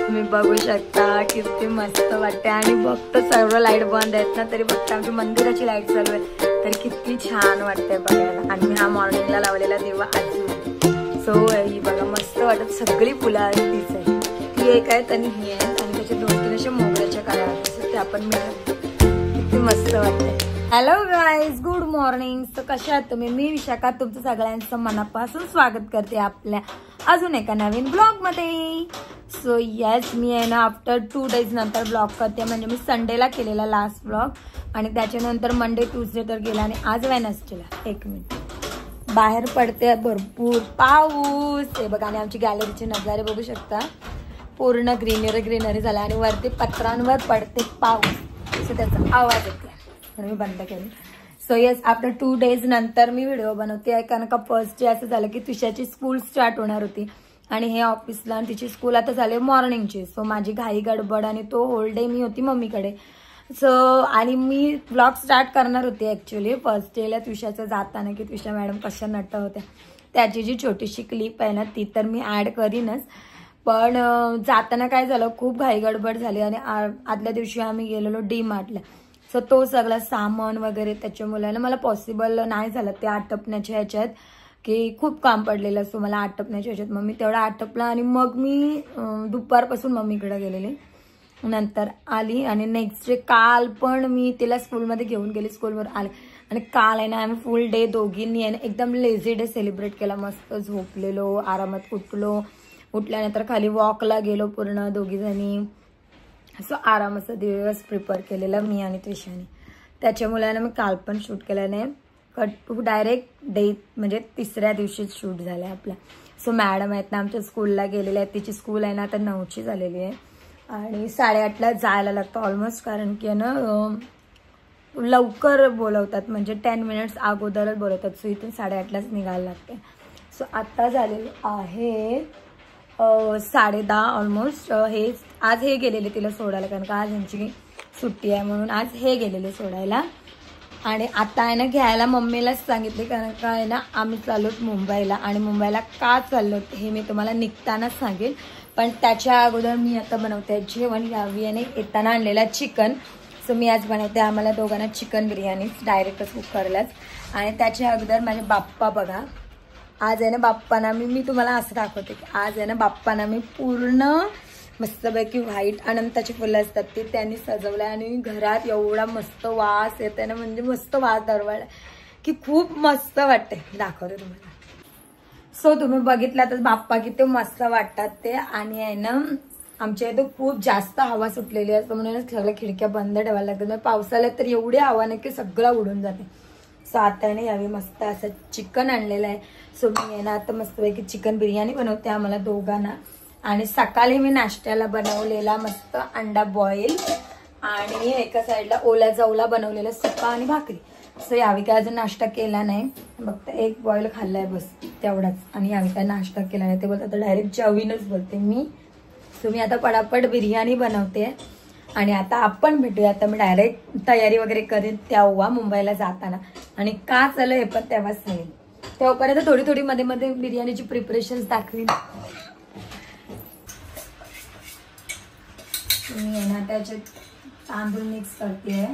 तुम्ही बघू शकता किती मस्त वाटते आणि बघतो सर्व लाईट बंद आहेत ना तरी बघता आमच्या मंदिराची लाईट चालू आहे तर किती छान वाटतंय बघायला. आणि मी हा मॉर्निंगला लावलेला दिवा अजून सो ही बघा मस्त वाटत. सगळी फुलं तीच आहे, ती एक आहेत आणि ही आहे आणि त्याचे 2-3 असे मोगऱ्याच्या काळ्या ते आपण मिळाले. किती मस्त वाटतंय. Hello guys, good morning. तर कशा आहात तुम्ही? मी विशाखा तुमचं सगळ्यांचं मनापासून स्वागत करते आपल्या अजून एका नवीन ब्लॉग मध्ये. सो येस, मी आहे ना आफ्टर 2 days नंतर ब्लॉग करते. म्हणजे मी संडेला केलेला लास्ट ब्लॉग आणि त्याच्यानंतर मंडे ट्यूजडे तर गेला आणि आज वेडनेसडेला. 1 मिनिट, बाहेर पडते भरपूर पाऊस हे बघा आणि आमची गॅलरीचे नजारे बघू शकता. पूर्ण ग्रीनरी झाला आणि वरती पत्रांवर पडते पाऊस सो त्याचा आवाज येते मी बंद केली. सो येस, आफ्टर 2 days नंतर मी व्हिडिओ बनवते आहे कारण का फर्स्ट डे असं झालं की तुषाची स्कूल स्टार्ट होणार होती आणि हे ऑफिसला आणि तिची स्कूल आता झाली मॉर्निंगची. सो माझी घाई गडबड आणि तो होल डे मी होती मम्मीकडे. सो आणि मी ब्लॉग स्टार्ट करणार होते ॲक्च्युली फर्स्ट डेला तुषाचं जाताना की तुषा मॅडम कशा नट्ट होत्या त्याची जी छोटीशी क्लिप आहे ना ती तर मी ॲड करीनच. पण जाताना काय झालं खूप घाई गडबड झाली आणि आदल्या दिवशी आम्ही गेलेलो डी-मार्टला. सो तो सगळं सामान वगैरे त्याच्यामुळे मला पॉसिबल नाही झालं ते आटपण्याच्या ह्याच्यात की खूप काम पडलेलं असतो मला आटपण्याच्या ह्याच्यात. मग मी तेवढा आटपला आणि मग मी दुपारपासून मम्मीकडे गेलेली नंतर आली आणि नेक्स्ट डे काल पण मी तिला स्कूलमध्ये घेऊन गेली, स्कूलवर आले आणि काल आहे ना आम्ही फुल डे दोघींनी आहे ना एकदम लेझी डे सेलिब्रेट केला. मस्त झोपलेलो, आरामात उठलो, उठल्यानंतर खाली वॉकला गेलो पूर्ण दोघीजणी. सो आरामाचा दिवस प्रिपेअर केलेला मी आणि त्रिशाने. त्याच्यामुळे ना मी काल पण शूट केलं नाही, कट डायरेक्ट डे म्हणजे 3ऱ्या दिवशीच शूट झालं आहे आपल्या. सो मॅडम आहेत ना आमच्या स्कूलला गेलेल्या आहेत. तिची स्कूल आहे ना आता 9ची झालेली आहे आणि 8:30ला जायला लागतं ऑलमोस्ट कारण की ना लवकर बोलवतात म्हणजे 10 minutes अगोदरच बोलवतात. सो इथून 8:30लाच निघायला लागते. सो आत्ता झालेलं आहे 10:30 ऑलमोस्ट. हे आज हे गेलेले तिला सोडायला कारण का आज यांची सुट्टी आहे म्हणून आज हे गेलेले सोडायला. आणि आता आहे ना घ्यायला मम्मीलाच सांगितले कारण का आहे ना आम्ही चाललोत मुंबईला आणि मुंबईला का चाललोत हे मी तुम्हाला निघतानाच सांगेल. पण त्याच्या अगोदर मी आता बनवते जेवण. यावी आणि येताना आणलेला चिकन. सो मी आज बनवते आम्हाला दोघांना चिकन बिर्याणी डायरेक्टच कुक करायलाच. आणि त्याच्या अगोदर माझे बाप्पा बघा आज आहे ना बाप्पांना मी तुम्हाला असं दाखवते की आज आहे ना बाप्पांना मी पूर्ण मस्तपैकी व्हाईट अनंताची फुलं असतात ते त्यांनी सजवलं आणि घरात एवढा मस्त वास येते ना म्हणजे मस्त वास दरवळला की खूप मस्त वाटते. दाखवते तुम्हाला. सो तुम्ही बघितला तर बाप्पा किती मस्त वाटतात ते. आणि आहे ना आमच्या इथं खूप जास्त हवा सुटलेली असते म्हणून सगळ्या खिडक्या बंद ठेवायला लागतात. म्हणजे पावसाळ्यात तर एवढी हवा नाही की सगळं उडून जाते. सो आता नाही यावी मस्त असं चिकन आणलेलं आहे. सो मी आहे ना आता मस्तपैकी चिकन बिर्याणी बनवते आम्हाला दोघांना. आणि सकाळी मी नाश्त्याला बनवलेला मस्त अंडा बॉईल आणि एका साईडला ओला जवला बनवलेला सुका आणि भाकरी. सो यावी काय अजून नाश्ता केला नाही, फक्त एक बॉईल खाल्लाय बस तेवढाच. आणि यावी काय नाश्ता केला नाही ते बोलतात आता डायरेक्ट जेवीनच बोलते मी. सो मी आता पटापट बिर्याणी बनवते आणि आता आपण भेटूया. आता मी डायरेक्ट तयारी वगैरे करेन तेव्हा मुंबईला जाताना आणि का चालू हे पण तेव्हाच सांगेन. तेव्हापर्यंत थोडी थोडी मध्ये मध्ये बिर्याणीची प्रिपरेशन दाखवीन. मी ना त्याच्यात तांदूळ मिक्स करते.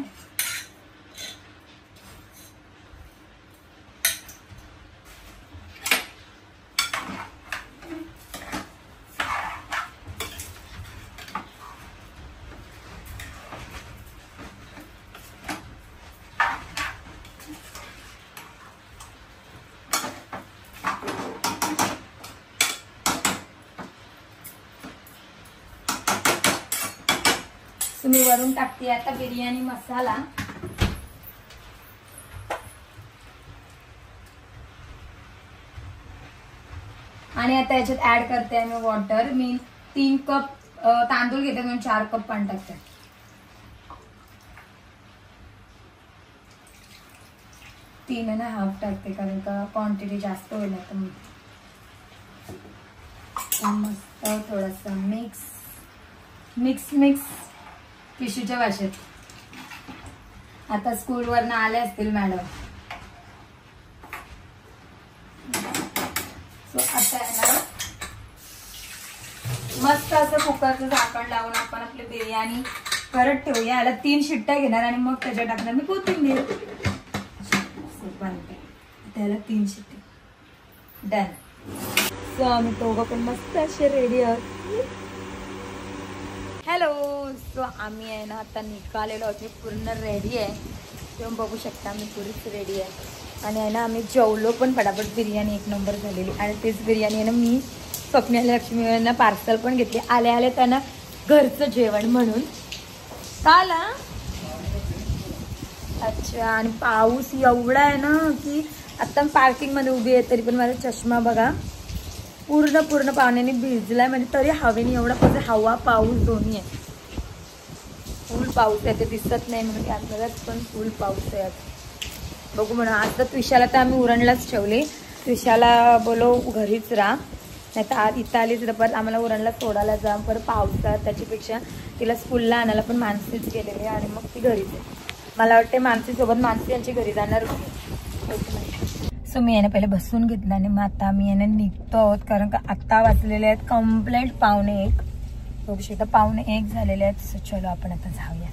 मी वरून टाकते आता बिर्याणी मसाला. आणि आता याच्यात ऍड करते मी वॉटर. मी 3 कप तांदूळ घेते म्हणून 4 कप पाणी टाकते. तीन आणि हाफ टाकते कारण का क्वांटिटी जास्त होईल आता. मस्त थोडासा मिक्स टिश्यूच्या भाषेत. आता स्कूलवरनं आले असतील मॅडम. सो आता आहे ना मस्त असं कुकरचं झाकण लावून आपण आपली बिर्याणी परत ठेवूया. याला 3 शिट्ट्या घेणार आणि मग त्याच्यात टाकणार मी कोथिंबीर. त्याला 3 शिट्टी डन. सो आम्ही दोघं पण मस्त असे रेडी आहोत. हॅलो. सो आम्ही आहे ना आता निघालेलो आहोत. पूर्ण रेडी आहे. तेव्हा बघू शकता आम्ही पुरीच रेडी आहे. आणि आहे ना आम्ही जेवलो पण पटापट. बिर्याणी 1 नंबर झालेली. आणि तेच बिर्याणी आहे ना मी स्वप्नाली लक्ष्मी यांना पार्सल पण घेतली. आले आले त्यांना घरचं जेवण म्हणून. काला अच्छा. आणि पाऊस एवढा आहे ना की आता पार्किंग मध्ये उभी आहे तरी पण माझा चष्मा बघा पूर्ण पाण्याने भिजलाय. म्हणजे तरी हवेने एवढा पाऊस, हवा पाऊस दोन्ही आहे. फुल पाऊस आहे. ते दिसत नाही म्हणून कॅमेऱ्यात पण फुल पाऊस आहे. बघू म्हणून आज तर त्विशाला तर आम्ही उरणलाच ठेवली. त्विशाला बोलो घरीच राहा, नाही तर आज इथं आलीच तर परत आम्हाला उरणला सोडायला जा. परत पावसात त्याच्यापेक्षा तिला स्कूलला आणायला पण मानसीच गेलेली आणि मग ती घरीच आहे. मला वाटते मानसीसोबत मानसी यांची घरी जाणार होती. सो मी याने पहिले बसून घेतलं आणि मग आता आम्ही याने निघतो आहोत. कारण का आत्ता वाजलेले आहेत कंप्लीट 1:45. बघू शकता 1:45 झालेले आहेत. सो चलो आपण आता जाऊया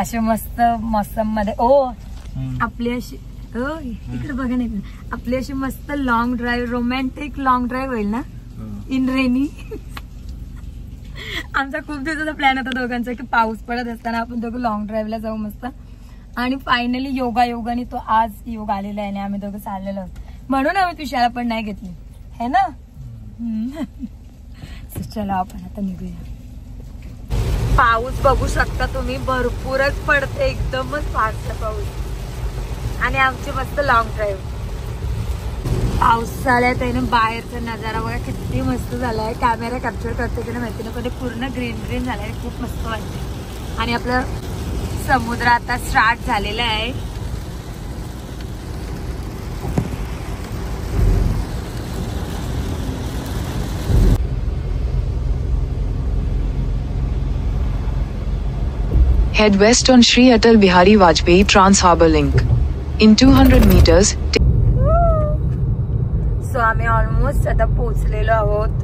असे मस्त मोसम मध्ये. ओ आपली अशी इकडे बघा नाही आपली अशी मस्त long drive, romantic long drive होईल ना इन रेनी. आमचा खूप दिवसाचा प्लॅन होता दोघांचा की पाऊस पडत असताना आपण दोघं लॉंग ड्राईव्हला जाऊ मस्त. आणि फायनली योगाने तो आज योग आलेला आहे आणि आम्ही दोघं चाललेलो आहोत. म्हणून आम्ही तुषाला पण नाही घेतली है ना. चला आपण आता निघूया. पाऊस बघू शकता तुम्ही भरपूरच पडते, एकदमच फास्ट पाऊस. आणि आमची मस्त लॉंग ड्राईव्ह. पावसाळ्यात आहे ना बाहेरचा नजारा बघा किती मस्त झालाय. कॅमेरा कॅप्चर करते की नाही माहिती ना, पण पूर्ण ग्रीन झालाय. खूप मस्त वाटते. आणि आपलं समुद्र आता स्टार्ट झालेला आहे. Head west on Shri Atal Bihari Vajpayee Trans Harbour Link. In 200 meters. So आम्ही ऑलमोस्ट आता पोहोचलेलो आहोत.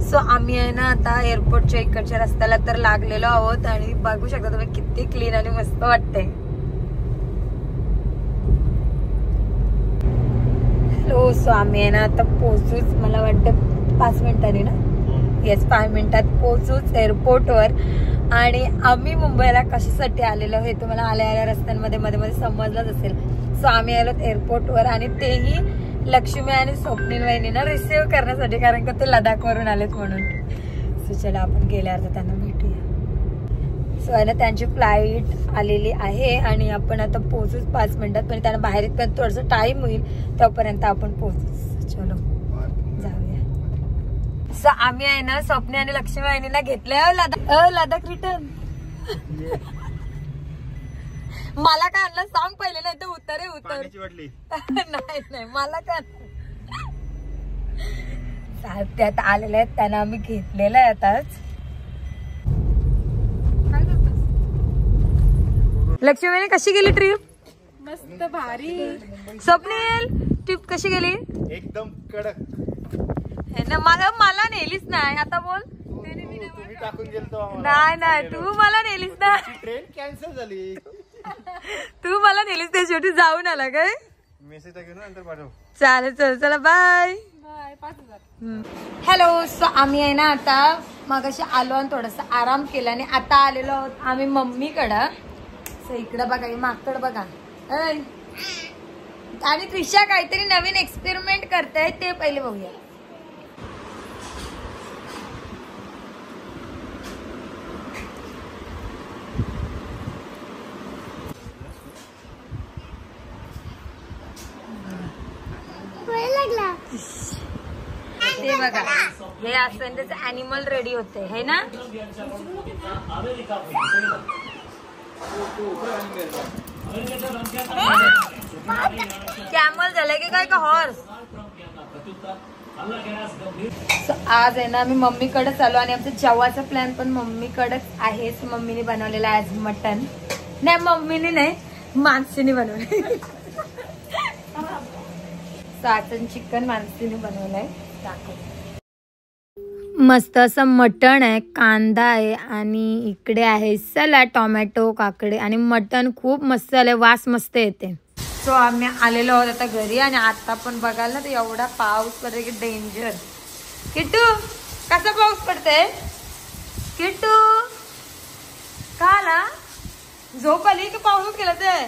सो आम्ही आहे ना आता एअरपोर्टच्या इकडच्या रस्त्याला तर लागलेलो आहोत. आणि बघू शकता तुम्ही किती क्लीन आणि मस्त वाटते. हॅलो. सो आम्ही आहे ना आता पोहोचूच मला वाटतं 5 मिनिटांनी ना. येस 5 मिनिटात पोहोचूच एअरपोर्टवर. आणि आम्ही मुंबईला कशासाठी आलेलो हे तुम्हाला आल्या रस्त्यांमध्ये मध्ये समजलंच असेल. सो आम्ही आलो एअरपोर्टवर आणि तेही लक्ष्मी आणि स्वप्नील वहिनींना रिसीव्ह करण्यासाठी, कारण का ते लडाख वरून आलेत म्हणून. सो चला आपण गेल्यावर त्यांना भेटूया. सो आहे ना त्यांची फ्लाईट आलेली आहे आणि आपण आता पोहोचूच 5 मिनिटात. पण त्यांना बाहेर इतकं थोडंसं टाइम होईल तोपर्यंत आपण पोहोचूच. चलो जाऊया. सो आम्ही आहे ना स्वप्नी आणि लक्ष्मी वहिनीला घेतलंय लडाख रिटर्न. मला काय आणलं सांग पहिले, नाही तर उतर नाही मला काय त्यात आलेले आहेत. त्यांना आम्ही घेतलेलं आहे आताच. लक्ष्मीने कशी गेली ट्रिप? मस्त भारी. स्वप्नील ट्रिप कशी गेली? एकदम कडक. मला नेलीच नाही. आता बोल. तुम्ही टाकून गेलतो. नाही तू मला नेलीच ना. ट्रेन कॅन्सल झाली. तू मला नेलीस त्या शेवटी जाऊन आला काय? मेसेज टाकून नंतर पाठव. चालेल चला बाय. हॅलो. सो आम्ही आहे ना आता मगाशी आलो आणि थोडासा आराम केला आणि आता आलेलो आहोत आम्ही मम्मीकडं. सो इकडं बघा मागकडं बघा. आणि त्रिशा काहीतरी नवीन एक्सपेरिमेंट करताय ते पहिले बघूया. ते बघा हे असं त्याचं ऍनिमल रेडी होते है ना. कॅमल झालंय की काय का हॉर्स. आज आहे ना आम्ही मम्मीकडे चालू आणि आमचा जेवायचा प्लॅन पण मम्मीकडेच आहे. मम्मीने बनवलेला आहे आज मटन. नाही मम्मीने नाही मानसीने बनवले. साचन चिकन मानसीने बनवलंय. मस्त असं मटण आहे, कांदा आहे आणि इकडे आहे सलाड, टोमॅटो, काकडे आणि मटण खूप मस्त आलंय. वास मस्त येते. सो आम्ही आलेलो आहोत आता घरी आणि आता पण बघाल ना तर एवढा पाऊस पडतोय की डेंजर. किट्टू कसा पाऊस पडतोय? किट्टू का आला? झोप आली की पाऊस केला ते?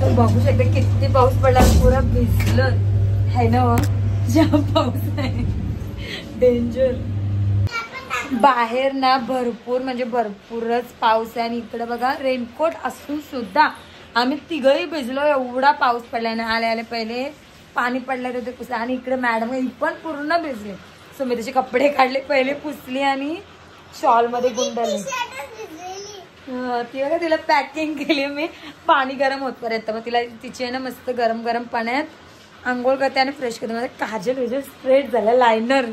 तर बघू शकते किती पाऊस पडला. पुरा भिजलं है ना. जाम पाऊस आहे, डेंजर. बाहेर ना भरपूर म्हणजे भरपूरच पाऊस आहे आणि इकडे बघा रेनकोट असून सुद्धा आम्ही तिघही भिजलो. एवढा पाऊस पडलाय ना. आले आले पहिले पाणी पडलं होते पुसले आणि इकडे मॅडम पण पूर्ण भिजले. सो मी त्याचे कपडे काढले पहिले, पुसली आणि शॉल मध्ये गुंडले. तिला पॅकिंग केली मी पाणी गरम होतपर्यंत. मग तिला तिची आहे ना मस्त गरम गरम पाण्यात आंघोळ करते आणि फ्रेश करते. माझं काजल वगैरे स्ट्रेट झालं, लायनर.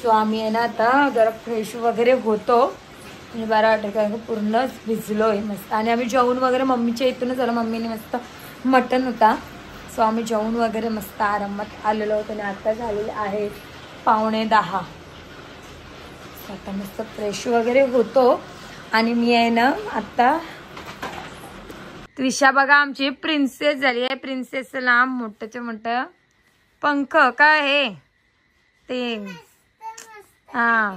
सो आम्ही आहे ना आता जरा फ्रेश वगैरे होतो. म्हणजे बरं वाटेल कारण पूर्णच भिजलोय मस्त. आणि आम्ही जेवण वगैरे मम्मीच्या इथूनच झालं. मम्मीने मस्त मटण होता. सो आम्ही जेवण वगैरे मस्त आरामात आलेलो होतो आणि आता झालेले आहे 9:15. आता मस्त फ्रेश वगैरे होतो आणि मी आहे ना आता त्रिशा बघा आमची प्रिन्सेस झाली आहे. प्रिन्सेसला मोठ्याच्या मोठं पंख काय हे ते हा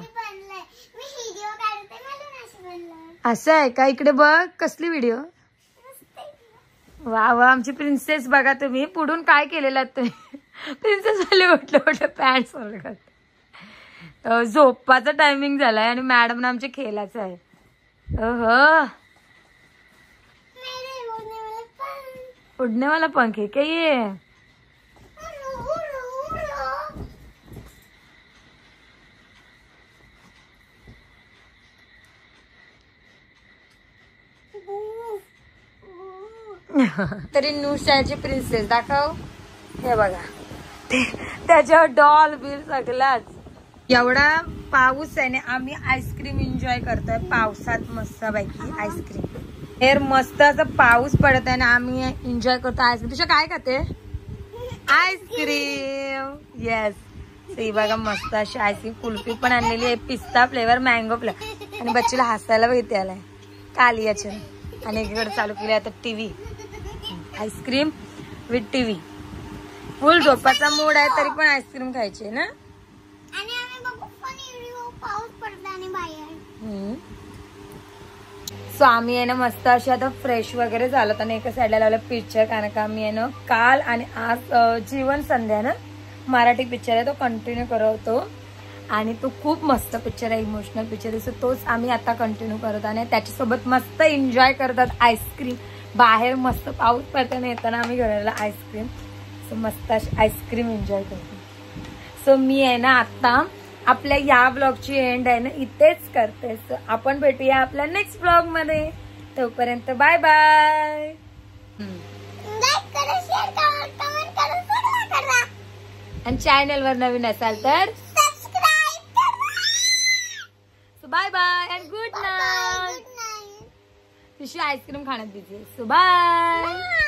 असं आहे का? इकडे बघ कसली व्हिडिओ. वा वा आमची प्रिन्सेस बघा तुम्ही. पुढून काय केलेलं तुम्ही? प्रिन्सेस वाले उठलं उठलं पॅन्ट सोडत. झोपाचा टायमिंग झालाय आणि मॅडम आमचे खेळाचं आहे. उडने वाला पंख है क्या ये? तरी नुशाची प्रिन्सेस दाखव. हे बघा त्याच्यावर डॉल बिल सगळाच. एवढा पाऊस आहे ना आम्ही आईस्क्रीम एन्जॉय करतोय पावसात मस्त पैकी आईस्क्रीम. हेर मस्त असं पाऊस पडत आहे ना आम्ही एन्जॉय करतो आईस्क्रीम. तुझ्या काय खाते? आईस्क्रीम. येस. ती बघा मस्त अशी आईस्क्रीम. कुल्फी पण आणलेली आहे, पिस्ता फ्लेवर, मँगो फ्लेवर. आणि बच्चीला हसायला बघ इथे आलाय कालियाच्या. आणि एकीकडे चालू केली आता TV. Ice cream with TV. Full झोपाचा मूड आहे तरी पण आईस्क्रीम खायची ना. सो आम्ही आहे ना मस्त अशी आता फ्रेश वगैरे झालो आणि एका साईडला लावलं पिक्चर. कारण का आम्ही आहे ना काल आणि आज जीवन संध्या ना मराठी पिक्चर आहे तो कंटिन्यू करतो आणि तो खूप मस्त पिक्चर आहे, इमोशनल पिक्चर. सो तोच आम्ही आता कंटिन्यू करतो आणि त्याच्यासोबत मस्त एन्जॉय करतात आईस्क्रीम. बाहेर मस्त पाऊस पडताना येताना आम्ही घराला आईस्क्रीम. सो मस्त अशी आईस्क्रीम एन्जॉय करतो. सो मी आहे ना आता आपल्या या ब्लॉगची एंड आहे ना इथेच करते. सो आपण भेटूया आपल्या नेक्स्ट ब्लॉग मध्ये. तोपर्यंत बाय बाय. आणि चॅनल वर नवीन असाल तर bye bye and good night. तुझी आईस्क्रीम खाण्यात बिझी. So bye.